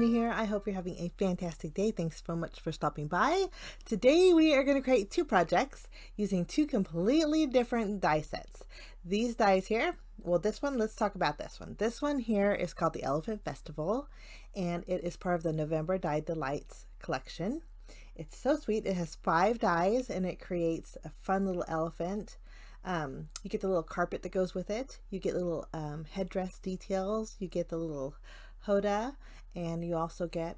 Cindy here. I hope you're having a fantastic day. Thanks so much for stopping by. Today we are going to create two projects using two completely different die sets. These dies here, well this one, let's talk about this one. This one here is called the Elephant Festival and it is part of the November Die D-Lites collection. It's so sweet. It has 5 dies and it creates a fun little elephant. You get the little carpet that goes with it. You get little headdress details. You get the little hoda, and you also get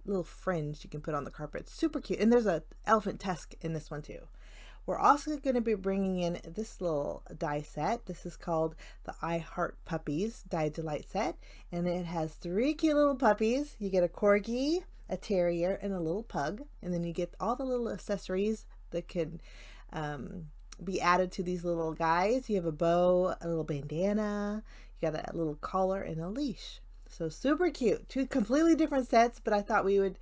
little fringe you can put on the carpet. Super cute. And there's a elephant tusk in this one too. We're also going to be bringing in this little die set. This is called the I Heart Puppies Die D-Lite set, and it has 3 cute little puppies. You get a corgi, a terrier, and a little pug, and then you get all the little accessories that can be added to these little guys. You have a bow, a little bandana, you got a little collar, and a leash. So super cute. 2 completely different sets, but I thought we would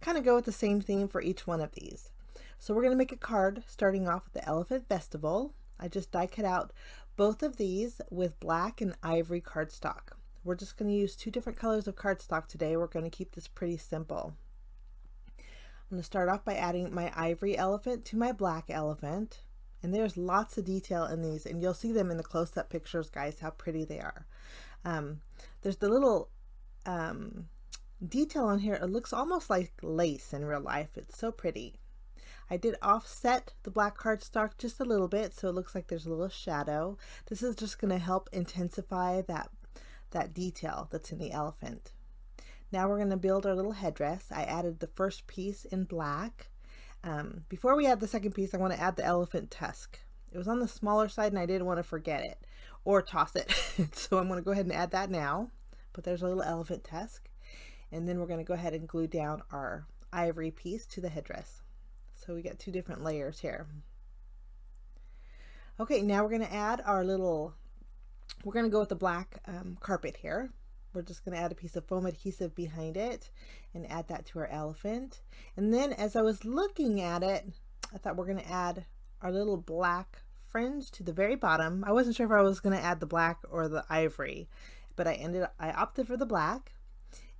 kind of go with the same theme for each one of these. So we're going to make a card starting off with the Elephant Festival. I just die cut out both of these with black and ivory cardstock. We're just going to use 2 different colors of cardstock today. We're going to keep this pretty simple. I'm going to start off by adding my ivory elephant to my black elephant. And there's lots of detail in these, and you'll see them in the close-up pictures, guys, how pretty they are. There's the little detail on here. It looks almost like lace in real life. It's so pretty. I did offset the black cardstock just a little bit, so it looks like there's a little shadow. This is just going to help intensify that detail that's in the elephant. Now we're going to build our little headdress. I added the first piece in black. Before we add the second piece, I want to add the elephant tusk. It was on the smaller side and I didn't want to forget it or toss it. So I'm going to go ahead and add that now. But there's a little elephant tusk. And then we're going to go ahead and glue down our ivory piece to the headdress. So we got 2 different layers here. Okay, now we're going to add our little, we're going to go with the black carpet here. We're just going to add a piece of foam adhesive behind it and add that to our elephant. And then as I was looking at it, I thought we're going to add our little black fringe to the very bottom. I wasn't sure if I was going to add the black or the ivory, but I opted for the black.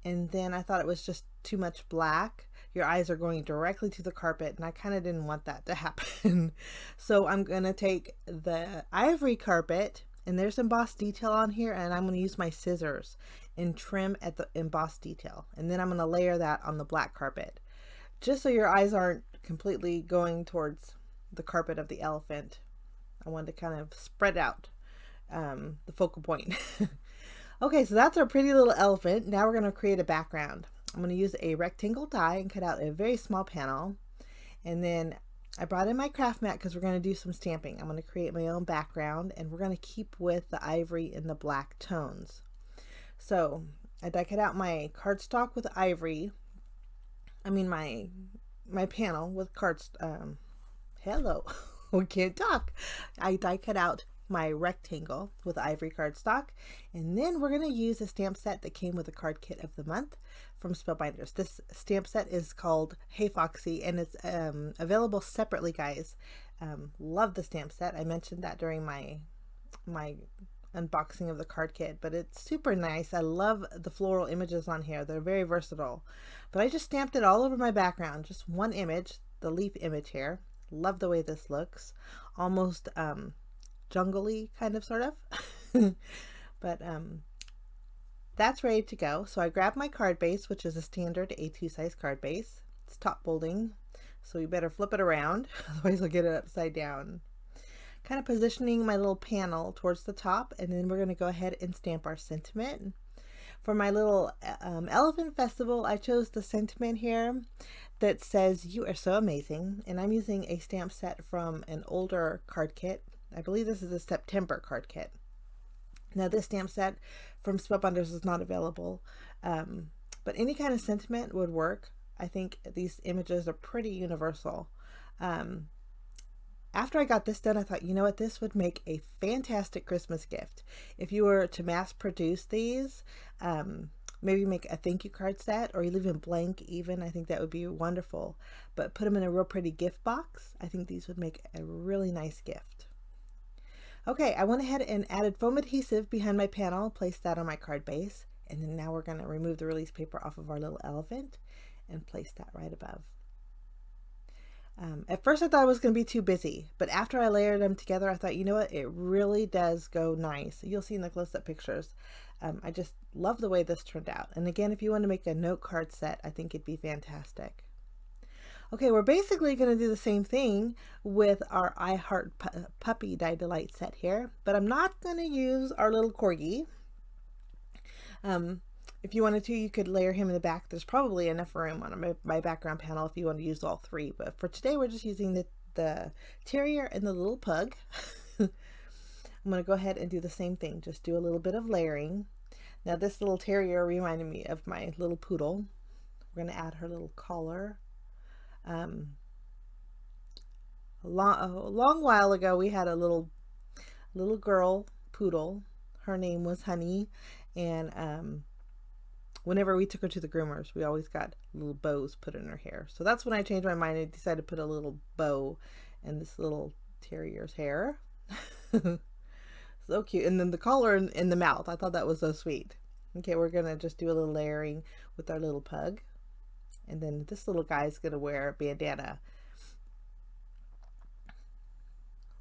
And then I thought it was just too much black. Your eyes are going directly to the carpet, and I kind of didn't want that to happen. So I'm going to take the ivory carpet, and there's embossed detail on here, and I'm going to use my scissors and trim at the embossed detail. And then I'm going to layer that on the black carpet, just so your eyes aren't completely going towards the carpet of the elephant. I wanted to kind of spread out the focal point. Okay, so that's our pretty little elephant. Now we're going to create a background. I'm going to use a rectangle die and cut out a very small panel. And then I brought in my craft mat because we're going to do some stamping. I'm going to create my own background, and we're going to keep with the ivory and the black tones. So I die cut out my cardstock with ivory. I mean my panel with hello, we can't talk. I die cut out my rectangle with ivory cardstock, and then we're going to use a stamp set that came with a card kit of the month from Spellbinders. This stamp set is called Hey Foxy, and it's available separately, guys. Love the stamp set. I mentioned that during my unboxing of the card kit, but it's super nice. I love the floral images on here. They're very versatile. But I just stamped it all over my background, just one image, the leaf image here. Love the way this looks. Almost jungle-y kind of, sort of. But that's ready to go. So I grabbed my card base, which is a standard A2 size card base. It's top folding, so you better flip it around, otherwise I'll get it upside down. Kind of positioning my little panel towards the top, and then we're going to go ahead and stamp our sentiment. For my little Elephant Festival, I chose the sentiment here that says, "You are so amazing," and I'm using a stamp set from an older card kit. I believe this is a September card kit. Now this stamp set from Spellbinders is not available, but any kind of sentiment would work. I think these images are pretty universal. After I got this done, I thought, you know what, this would make a fantastic Christmas gift. If you were to mass produce these, maybe make a thank you card set, or you leave them blank even, I think that would be wonderful. But put them in a real pretty gift box. I think these would make a really nice gift. Okay, I went ahead and added foam adhesive behind my panel, placed that on my card base, And then now we're going to remove the release paper off of our little elephant and place that right above. At first I thought it was going to be too busy, but after I layered them together, I thought, you know what, it really does go nice. You'll see in the close-up pictures. I just love the way this turned out. And again, if you want to make a note card set, I think it'd be fantastic. Okay, we're basically going to do the same thing with our I Heart Puppy Die D-Lites set here, but I'm not going to use our little corgi. If you wanted to, you could layer him in the back. There's probably enough room on my background panel if you want to use all three. But for today, we're just using the terrier and the little pug. I'm going to go ahead and do the same thing. Just do a little bit of layering. Now, this little terrier reminded me of my little poodle. We're going to add her little collar. A long while ago, we had a little girl poodle. Her name was Honey. And whenever we took her to the groomers, we always got little bows put in her hair. So that's when I changed my mind and decided to put a little bow in this little terrier's hair. So cute. And then the collar in the mouth. I thought that was so sweet. Okay, we're going to just do a little layering with our little pug. And then this little guy is going to wear a bandana.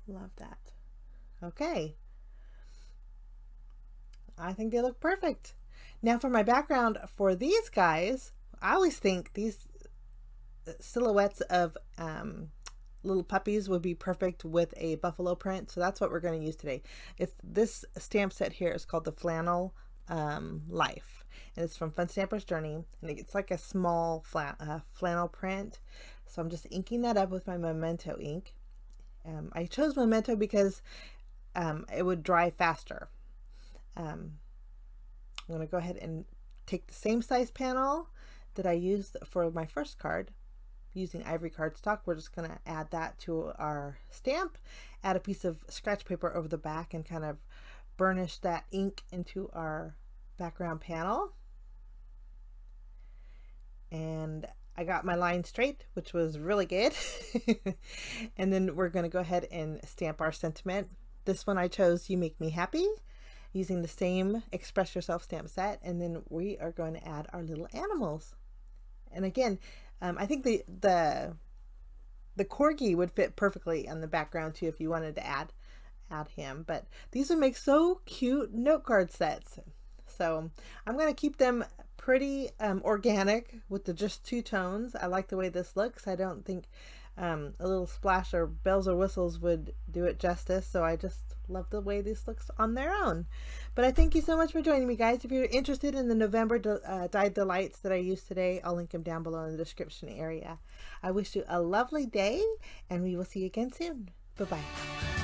Love that. Okay. I think they look perfect. Now for my background for these guys, I always think these silhouettes of little puppies would be perfect with a buffalo print. So that's what we're going to use today. This stamp set here is called the Flannel Life. And it's from Fun Stamper's Journey. And it's like a small flannel print. So I'm just inking that up with my Memento ink. I chose Memento because it would dry faster. I'm going to go ahead and take the same size panel that I used for my first card using ivory cardstock. We're just going to add that to our stamp, add a piece of scratch paper over the back and kind of burnish that ink into our background panel. And I got my line straight, which was really good. And then we're going to go ahead and stamp our sentiment. This one I chose You Make Me Happy, using the same Express Yourself stamp set. And then we are going to add our little animals. And again, I think the corgi would fit perfectly on the background too if you wanted to add him. But these would make so cute note card sets. So I'm going to keep them pretty organic with the just two tones. I like the way this looks. I don't think a little splash or bells or whistles would do it justice. So I just love the way this looks on their own. But I thank you so much for joining me, guys. If you're interested in the November Die D-Lites that I used today, I'll link them down below in the description area. I wish you a lovely day, and we will see you again soon. Bye-bye.